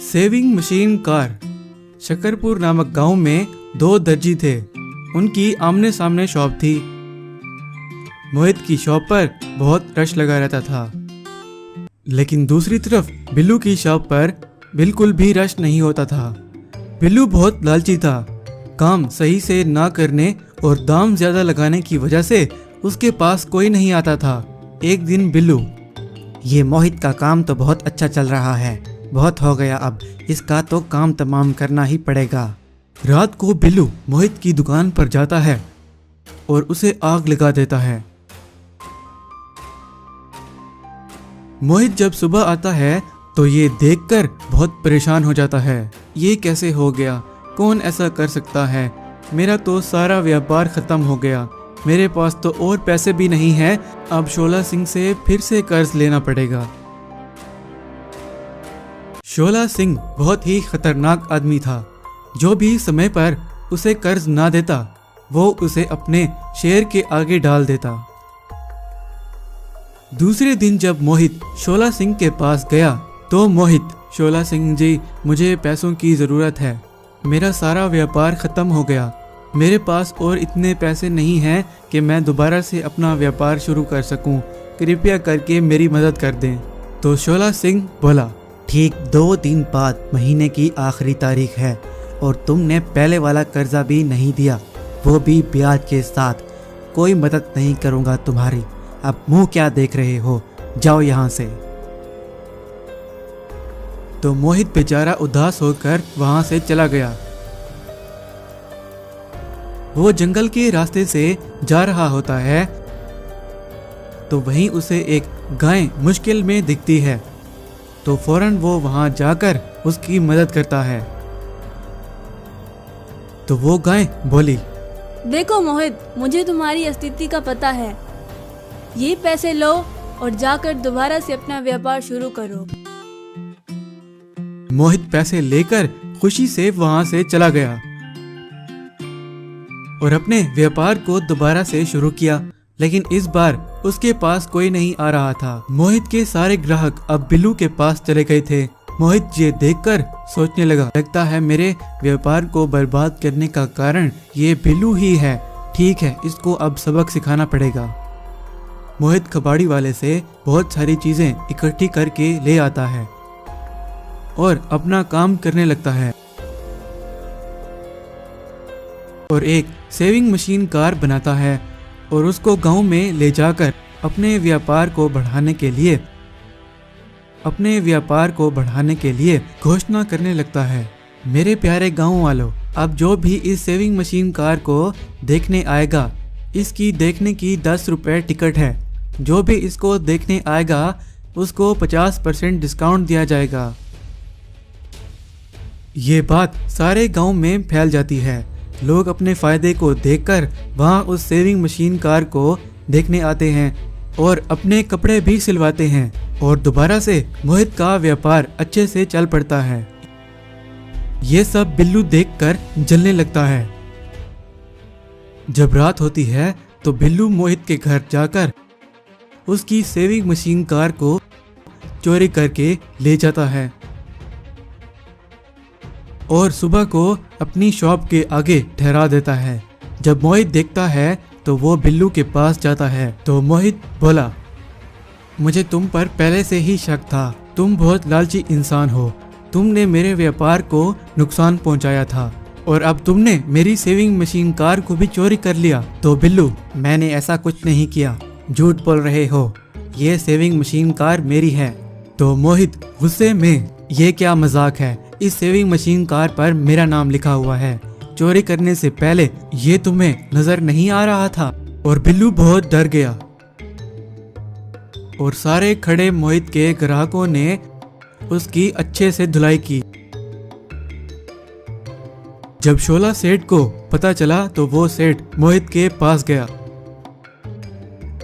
Saving machine car. Shakarpur नामक गांव में दो दर्जी थे। उनकी आमने सामने शॉप थी। मोहित की शॉप पर बहुत रश लगा रहता था, लेकिन दूसरी तरफ बिल्लू की शॉप पर बिल्कुल भी रश नहीं होता था। बिल्लू बहुत लालची था। काम सही से ना करने और दाम ज्यादा लगाने की वजह से उसके पास कोई नहीं आता था। एक दिन बिल्लू, ये मोहित का काम तो बहुत अच्छा चल रहा है, बहुत हो गया, अब इसका तो काम तमाम करना ही पड़ेगा। रात को बिल्लू मोहित की दुकान पर जाता है और उसे आग लगा देता है। मोहित जब सुबह आता है तो ये देखकर बहुत परेशान हो जाता है। ये कैसे हो गया? कौन ऐसा कर सकता है? मेरा तो सारा व्यापार खत्म हो गया। मेरे पास तो और पैसे भी नहीं है। अब शोला सिंह से फिर से कर्ज लेना पड़ेगा। शोला सिंह बहुत ही खतरनाक आदमी था। जो भी समय पर उसे कर्ज ना देता, वो उसे अपने शेर के आगे डाल देता। दूसरे दिन जब मोहित शोला सिंह के पास गया तो मोहित, शोला सिंह जी, मुझे पैसों की ज़रूरत है। मेरा सारा व्यापार ख़त्म हो गया। मेरे पास और इतने पैसे नहीं हैं कि मैं दोबारा से अपना व्यापार शुरू कर सकूं। कृपया करके मेरी मदद कर दें। तो शोला सिंह बोला, ठीक 2 दिन बाद महीने की आखिरी तारीख है और तुमने पहले वाला कर्जा भी नहीं दिया, वो भी ब्याज के साथ। कोई मदद नहीं करूँगा तुम्हारी। अब मुंह क्या देख रहे हो, जाओ यहाँ से। तो मोहित बेचारा उदास होकर वहां से चला गया। वो जंगल के रास्ते से जा रहा होता है तो वहीं उसे एक गाय मुश्किल में दिखती है। तो फौरन वो वहां जाकर उसकी मदद करता है। तो वो गाय बोली, देखो मोहित, मुझे तुम्हारी स्थिति का पता है। ये पैसे लो और जाकर दोबारा से अपना व्यापार शुरू करो। मोहित पैसे लेकर खुशी से वहां से चला गया और अपने व्यापार को दोबारा से शुरू किया। लेकिन इस बार उसके पास कोई नहीं आ रहा था। मोहित के सारे ग्राहक अब बिल्लू के पास चले गए थे। मोहित ये देखकर सोचने लगा, लगता है मेरे व्यापार को बर्बाद करने का कारण ये बिल्लू ही है। ठीक है, इसको अब सबक सिखाना पड़ेगा। मोहित कबाड़ी वाले से बहुत सारी चीजें इकट्ठी करके ले आता है और अपना काम करने लगता है और एक सेविंग मशीन कार बनाता है और उसको गांव में ले जाकर अपने व्यापार को बढ़ाने के लिए घोषणा करने लगता है। मेरे प्यारे गांव वालों, अब जो भी इस सेविंग मशीन कार को देखने आएगा, इसकी देखने की 10 रुपए टिकट है। जो भी इसको देखने आएगा उसको 50% डिस्काउंट दिया जाएगा। ये बात सारे गांव में फैल जाती है। लोग अपने फायदे को देखकर वहां उस सेविंग मशीन कार को देखने आते हैं और अपने कपड़े भी सिलवाते हैं और दोबारा से मोहित का व्यापार अच्छे से चल पड़ता है। ये सब बिल्लू देखकर जलने लगता है। जब रात होती है तो बिल्लू मोहित के घर जाकर उसकी सेविंग मशीन कार को चोरी करके ले जाता है और सुबह को अपनी शॉप के आगे ठहरा देता है। जब मोहित देखता है तो वो बिल्लू के पास जाता है। तो मोहित बोला, मुझे तुम पर पहले से ही शक था। तुम बहुत लालची इंसान हो। तुमने मेरे व्यापार को नुकसान पहुंचाया था और अब तुमने मेरी सेविंग मशीन कार को भी चोरी कर लिया। तो बिल्लू, मैंने ऐसा कुछ नहीं किया, झूठ बोल रहे हो। ये सेविंग मशीन कार मेरी है। तो मोहित गुस्से में, ये क्या मजाक है? इस सेविंग मशीन कार पर मेरा नाम लिखा हुआ है। चोरी करने से पहले ये तुम्हें नजर नहीं आ रहा था? और बिल्लू बहुत डर गया और सारे खड़े मोहित के ग्राहकों ने उसकी अच्छे से धुलाई की। जब शोला सेठ को पता चला तो वो सेठ मोहित के पास गया।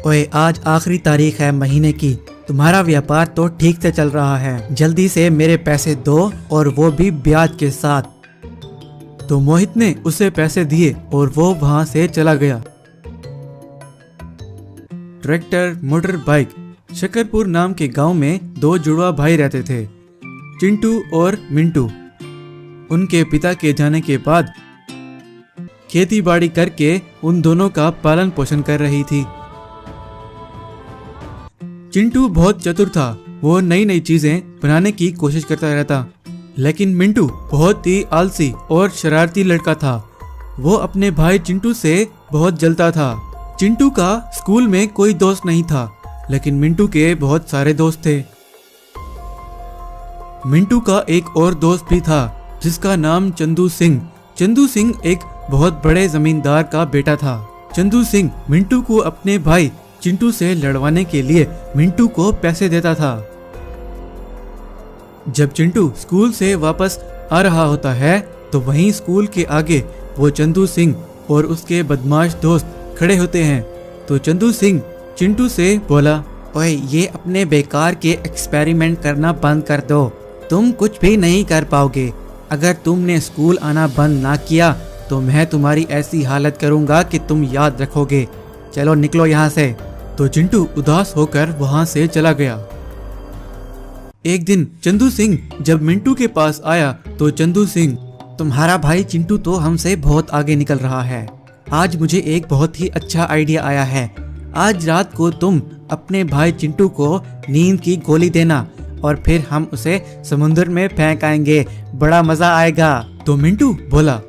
ओए, आज आखिरी तारीख है महीने की। तुम्हारा व्यापार तो ठीक से चल रहा है। जल्दी से मेरे पैसे दो और वो भी ब्याज के साथ। तो मोहित ने उसे पैसे दिए और वो वहां से चला गया। Tractor, motor bike. शकरपुर नाम के गांव में 2 जुड़वा भाई रहते थे। चिंटू और मिंटू उनके पिता के जाने के बाद खेती बाड़ी करके उन दोनों का पालन पोषण कर रही थी। चिंटू बहुत चतुर था, वो नई नई चीजें बनाने की कोशिश करता रहता, लेकिन मिंटू बहुत ही आलसी और शरारती लड़का था। वो अपने भाई चिंटू से बहुत जलता था। चिंटू का स्कूल में कोई दोस्त नहीं था, लेकिन मिंटू के बहुत सारे दोस्त थे। मिंटू का एक और दोस्त भी था जिसका नाम चंदू सिंह। चंदू सिंह एक बहुत बड़े जमींदार का बेटा था। चंदू सिंह मिंटू को अपने भाई चिंटू से लड़वाने के लिए मिंटू को पैसे देता था। जब चिंटू स्कूल से वापस आ रहा होता है तो वहीं स्कूल के आगे वो चंदू सिंह और उसके बदमाश दोस्त खड़े होते हैं। तो चंदू सिंह चिंटू से बोला, ओए ये अपने बेकार के एक्सपेरिमेंट करना बंद कर दो, तुम कुछ भी नहीं कर पाओगे। अगर तुमने स्कूल आना बंद ना किया तो मैं तुम्हारी ऐसी हालत करूंगा कि तुम याद रखोगे। चलो निकलो यहाँ से। तो चिंटू उदास होकर वहाँ से चला गया। एक दिन चंदू सिंह जब मिंटू के पास आया तो चंदू सिंह, तुम्हारा भाई चिंटू तो हमसे बहुत आगे निकल रहा है। आज मुझे एक बहुत ही अच्छा आइडिया आया है। आज रात को तुम अपने भाई चिंटू को नींद की गोली देना और फिर हम उसे समुद्र में फेंक आएंगे, बड़ा मजा आएगा। तो मिंटू बोला,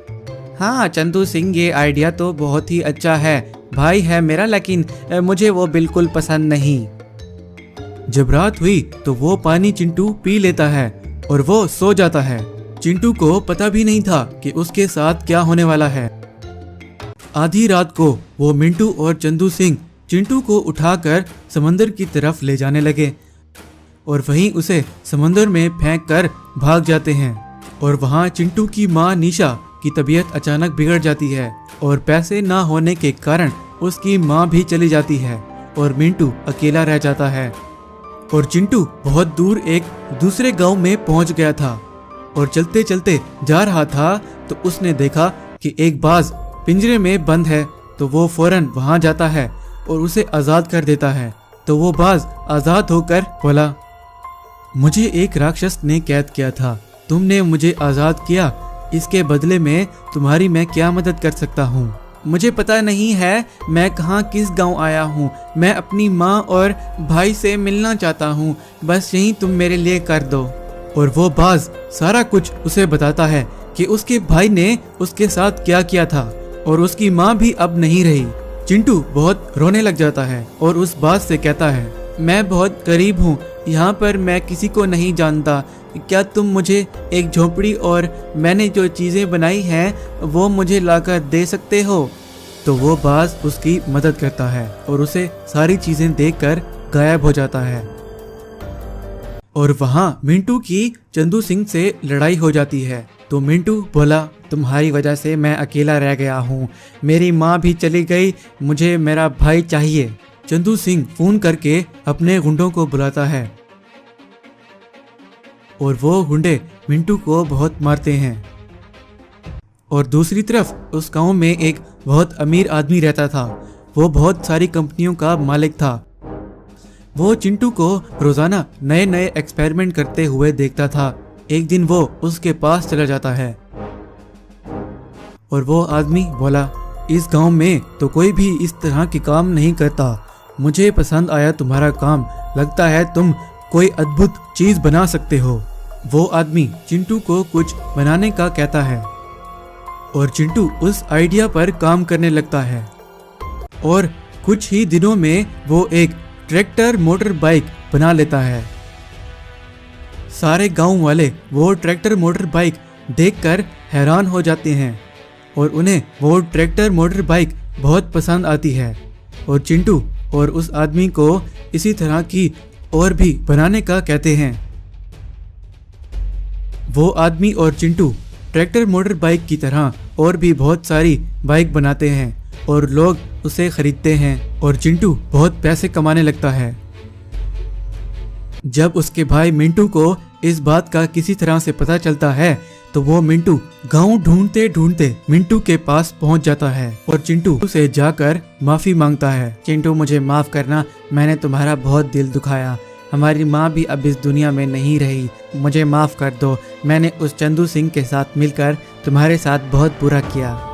हाँ चंदू सिंह, ये आइडिया तो बहुत ही अच्छा है। भाई है मेरा, लेकिन मुझे वो बिल्कुल पसंद नहीं। जब रात हुई तो वो पानी चिंटू पी लेता है और वो सो जाता है। चिंटू को पता भी नहीं था कि उसके साथ क्या होने वाला है। आधी रात को वो मिंटू और चंदू सिंह चिंटू को उठाकर समंदर की तरफ ले जाने लगे और वहीं उसे समंदर में फेंककर भाग जाते हैं। और वहाँ चिंटू की माँ निशा की तबीयत अचानक बिगड़ जाती है और पैसे ना होने के कारण उसकी माँ भी चली जाती है और मिंटू अकेला रह जाता है। और चिंटू बहुत दूर एक दूसरे गांव में पहुंच गया था और चलते चलते जा रहा था तो उसने देखा कि एक बाज पिंजरे में बंद है। तो वो फौरन वहां जाता है और उसे आजाद कर देता है। तो वो बाज आजाद होकर बोला, मुझे एक राक्षस ने कैद किया था, तुमने मुझे आजाद किया, इसके बदले में तुम्हारी मैं क्या मदद कर सकता हूँ। मुझे पता नहीं है मैं कहाँ किस गांव आया हूँ। मैं अपनी माँ और भाई से मिलना चाहता हूँ, बस यही तुम मेरे लिए कर दो। और वो बाज सारा कुछ उसे बताता है कि उसके भाई ने उसके साथ क्या किया था और उसकी माँ भी अब नहीं रही। चिंटू बहुत रोने लग जाता है और उस बाज से कहता है, मैं बहुत गरीब हूँ, यहाँ पर मैं किसी को नहीं जानता, क्या तुम मुझे एक झोपड़ी और मैंने जो चीज़ें बनाई हैं वो मुझे लाकर दे सकते हो। तो वो बाज उसकी मदद करता है और उसे सारी चीज़ें देकर गायब हो जाता है। और वहाँ मिंटू की चंदू सिंह से लड़ाई हो जाती है। तो मिंटू बोला, तुम्हारी वजह से मैं अकेला रह गया हूँ, मेरी माँ भी चली गई, मुझे मेरा भाई चाहिए। चंदू सिंह फोन करके अपने गुंडों को बुलाता है और वो गुंडे मिंटू को बहुत मारते हैं। और दूसरी तरफ उस गांव में एक बहुत अमीर आदमी रहता था। वो बहुत सारी कंपनियों का मालिक था। वो चिंटू को रोजाना नए नए एक्सपेरिमेंट करते हुए देखता था। एक दिन वो उसके पास चला जाता है और वो आदमी बोला, इस गांव में तो कोई भी इस तरह के काम नहीं करता, मुझे पसंद आया तुम्हारा काम, लगता है तुम कोई अद्भुत चीज बना सकते हो। वो आदमी चिंटू को कुछ बनाने का कहता है और चिंटू उस आइडिया पर काम करने लगता है और कुछ ही दिनों में वो एक ट्रैक्टर मोटर बाइक बना लेता है। सारे गांव वाले वो ट्रैक्टर मोटर बाइक देखकर हैरान हो जाते हैं और उन्हें वो ट्रैक्टर मोटर बाइक बहुत पसंद आती है। और चिंटू और उस आदमी को इसी तरह की और भी बनाने का कहते हैं। वो आदमी और चिंटू ट्रैक्टर मोटर बाइक की तरह और भी बहुत सारी बाइक बनाते हैं और लोग उसे खरीदते हैं और चिंटू बहुत पैसे कमाने लगता है। जब उसके भाई मिंटू को इस बात का किसी तरह से पता चलता है तो वो मिंटू गांव ढूंढते ढूंढते मिंटू के पास पहुंच जाता है और चिंटू से जाकर माफी मांगता है। चिंटू, मुझे माफ करना, मैंने तुम्हारा बहुत दिल दुखाया, हमारी माँ भी अब इस दुनिया में नहीं रही। मुझे माफ़ कर दो, मैंने उस चंदू सिंह के साथ मिलकर तुम्हारे साथ बहुत बुरा किया।